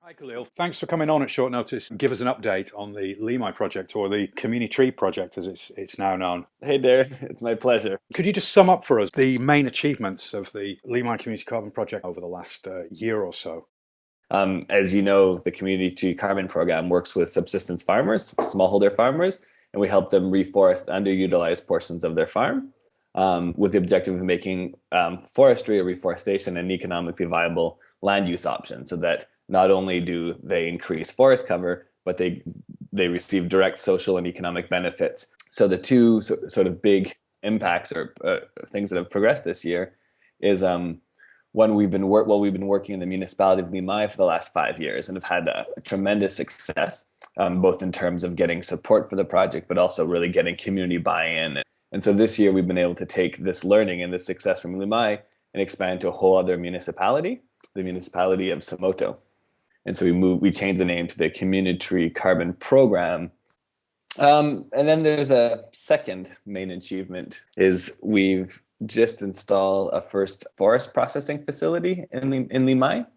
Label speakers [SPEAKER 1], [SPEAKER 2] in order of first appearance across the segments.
[SPEAKER 1] Hi, Kahlil. Thanks for coming on at short notice and give us an update on the Limay project, or the Communitree project as it's now known.
[SPEAKER 2] Hey, Derek, it's my pleasure.
[SPEAKER 1] Could you just sum up for us the main achievements of the Limay Community Carbon Project over the last year or so?
[SPEAKER 2] As you know, the Communitree Carbon Program works with subsistence farmers, smallholder farmers, and we help them reforest underutilized portions of their farm with the objective of making forestry or reforestation an economically viable land use option, so that not only do they increase forest cover, but they receive direct social and economic benefits. So the two sort of big impacts or things that have progressed this year is one, we've been working in the municipality of Limay for the last 5 years and have had a tremendous success, both in terms of getting support for the project, but also really getting community buy-in. And so this year we've been able to take this learning and this success from Limay and expand to a whole other municipality, the municipality of Somoto. And so we changed the name to the Communitree Carbon Program. And then there's a second main achievement is we've just installed a first forest processing facility in Limay.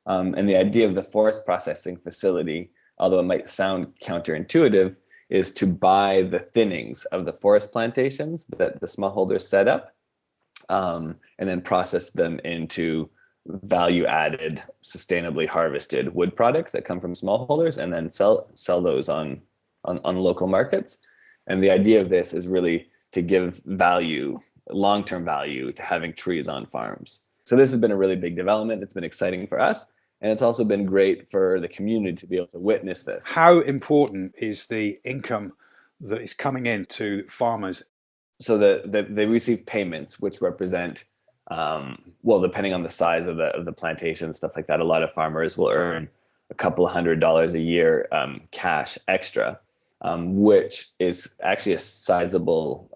[SPEAKER 2] And the idea of the forest processing facility, although it might sound counterintuitive, is to buy the thinnings of the forest plantations that the smallholders set up, and then process them into value-added, sustainably harvested wood products that come from smallholders, and then sell those on local markets. And the idea of this is really to give value, long-term value, to having trees on farms. So this has been a really big development. It's been exciting for us, and it's also been great for the community to be able to witness this.
[SPEAKER 1] How important is the income that is coming in to farmers?
[SPEAKER 2] So they receive payments, which represent, well, depending on the size of the plantation, stuff like that, a lot of farmers will earn a couple of $100s a year cash extra, which is actually a sizable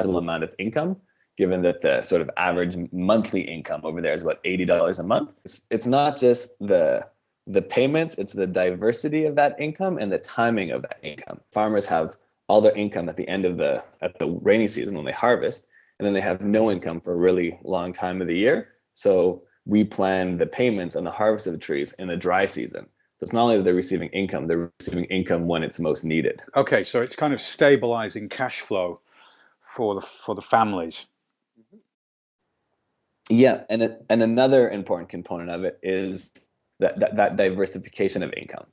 [SPEAKER 2] amount of income, given that the sort of average monthly income over there is about $80 a month. It's not just the payments, it's the diversity of that income and the timing of that income. Farmers have all their income at the end of the rainy season when they harvest, and then they have no income for a really long time of the year. So we plan the payments on the harvest of the trees in the dry season. So it's not only that they're receiving income, they're receiving income when it's most needed.
[SPEAKER 1] Okay, so it's kind of stabilizing cash flow for the families.
[SPEAKER 2] Yeah, and another important component of it is that diversification of income.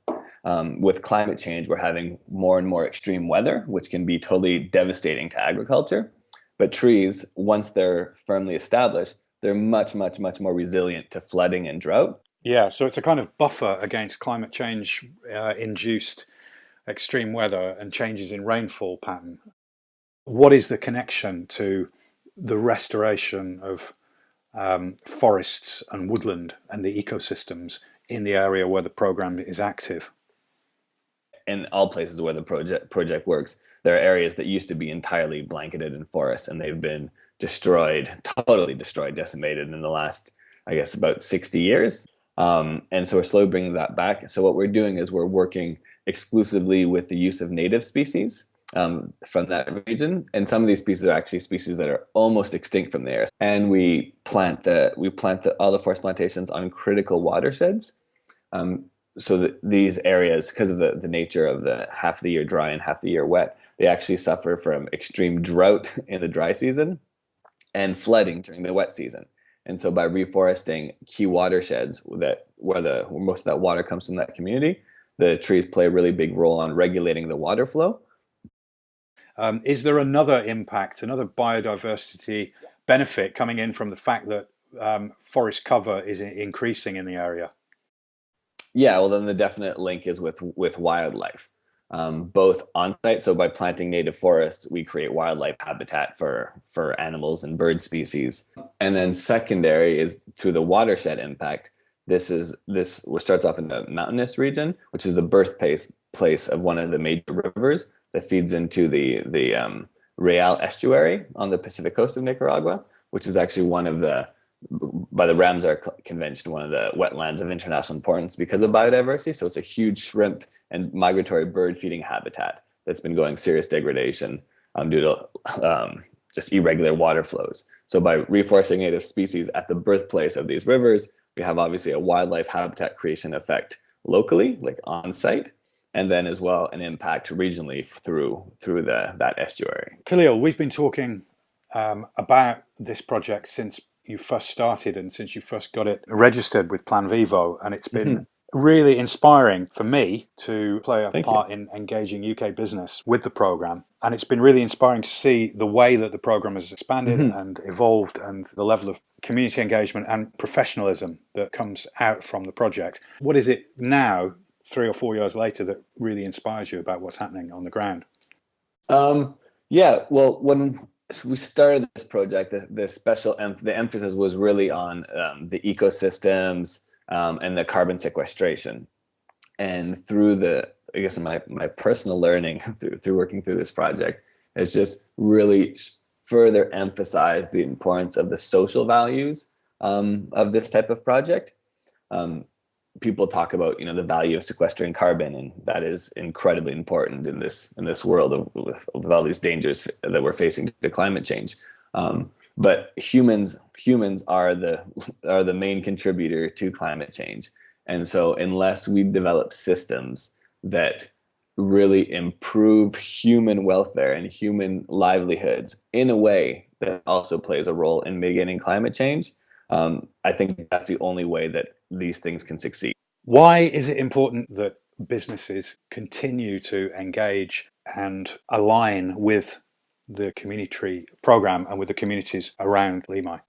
[SPEAKER 2] With climate change, we're having more and more extreme weather, which can be totally devastating to agriculture. But trees, once they're firmly established, they're much, much, much more resilient to flooding and drought.
[SPEAKER 1] Yeah, so it's a kind of buffer against climate change induced extreme weather and changes in rainfall pattern. What is the connection to the restoration of forests and woodland and the ecosystems in the area where the program is active?
[SPEAKER 2] In all places where the project works, there are areas that used to be entirely blanketed in forests, and they've been destroyed, totally destroyed, decimated in the last, I guess, about 60 years. And so we're slowly bringing that back. So what we're doing is we're working exclusively with the use of native species from that region. And some of these species are actually species that are almost extinct from there. And we plant all the forest plantations on critical watersheds. So that these areas, because of the nature of the half the year dry and half the year wet, they actually suffer from extreme drought in the dry season and flooding during the wet season. And so by reforesting key watersheds where most of that water comes from that community, the trees play a really big role on regulating the water flow.
[SPEAKER 1] Is there another impact, another biodiversity benefit coming in from the fact that forest cover is increasing in the area?
[SPEAKER 2] Yeah, well, then the definite link is with wildlife, both on site. So by planting native forests, we create wildlife habitat for animals and bird species. And then secondary is through the watershed impact. This starts off in the mountainous region, which is the birthplace of one of the major rivers that feeds into the Real estuary on the Pacific coast of Nicaragua, which is actually one of the, by the Ramsar Convention, one of the wetlands of international importance because of biodiversity. So it's a huge shrimp and migratory bird feeding habitat that's been going serious degradation due to just irregular water flows. So by reforesting native species at the birthplace of these rivers, we have obviously a wildlife habitat creation effect locally, like on site, and then as well an impact regionally through that estuary.
[SPEAKER 1] Kahlil, we've been talking about this project since you first started and since you first got it registered with Plan Vivo, and it's been really inspiring for me to play a part in engaging UK business with the program. And it's been really inspiring to see the way that the program has expanded and evolved, and the level of community engagement and professionalism that comes out from the project. What is it now, 3 or 4 years later, that really inspires you about what's happening on the ground?
[SPEAKER 2] Yeah, well, when we started this project, the emphasis was really on the ecosystems and the carbon sequestration. And through I guess my personal learning through working through this project has just really further emphasized the importance of the social values of this type of project. People talk about the value of sequestering carbon, and that is incredibly important in this world with all these dangers that we're facing to climate change. But humans are the main contributor to climate change, and so unless we develop systems that really improve human welfare and human livelihoods in a way that also plays a role in mitigating climate change, I think that's the only way that these things can succeed.
[SPEAKER 1] Why is it important that businesses continue to engage and align with the Communitree Programme and with the communities around Limay?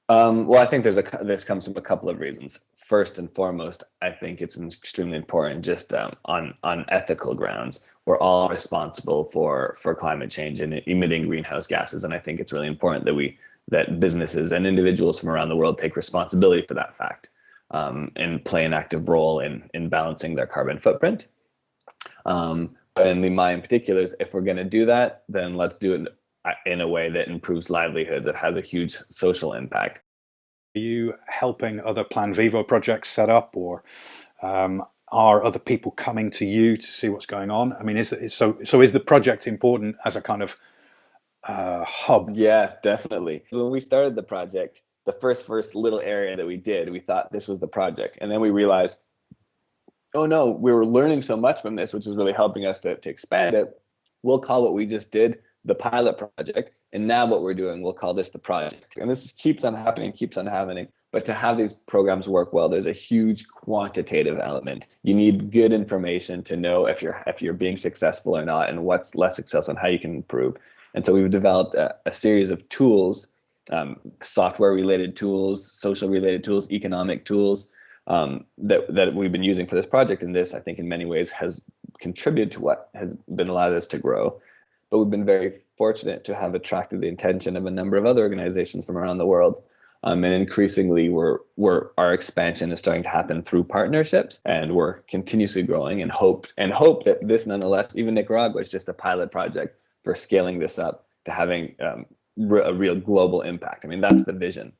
[SPEAKER 2] Well, I think this comes from a couple of reasons. First and foremost, I think it's extremely important just on ethical grounds. We're all responsible for climate change and emitting greenhouse gases, and I think it's really important that businesses and individuals from around the world take responsibility for that fact and play an active role in balancing their carbon footprint. But in Limay in particular, if we're going to do that, then let's do it in a way that improves livelihoods, that has a huge social impact.
[SPEAKER 1] Are you helping other Plan Vivo projects set up, or are other people coming to you to see what's going on? I mean, is the project important as a kind of hub?
[SPEAKER 2] Yeah, definitely. When we started the project, the first little area that we did, we thought this was the project, and then we realized, oh no, we were learning so much from this, which is really helping us to expand it. We'll call what we just did the pilot project, and now what we're doing, we'll call this the project. And this keeps on happening. But to have these programs work well, there's a huge quantitative element. You need good information to know if you're being successful or not, and what's less successful and how you can improve. And so we've developed a series of tools, software-related tools, social-related tools, economic tools that we've been using for this project. And this, I think, in many ways has contributed to what has been allowed us to grow. But we've been very fortunate to have attracted the attention of a number of other organizations from around the world. And increasingly, our expansion is starting to happen through partnerships, and we're continuously growing and hope that this, nonetheless, even Nicaragua is just a pilot project for scaling this up to having a real global impact. I mean, that's the vision.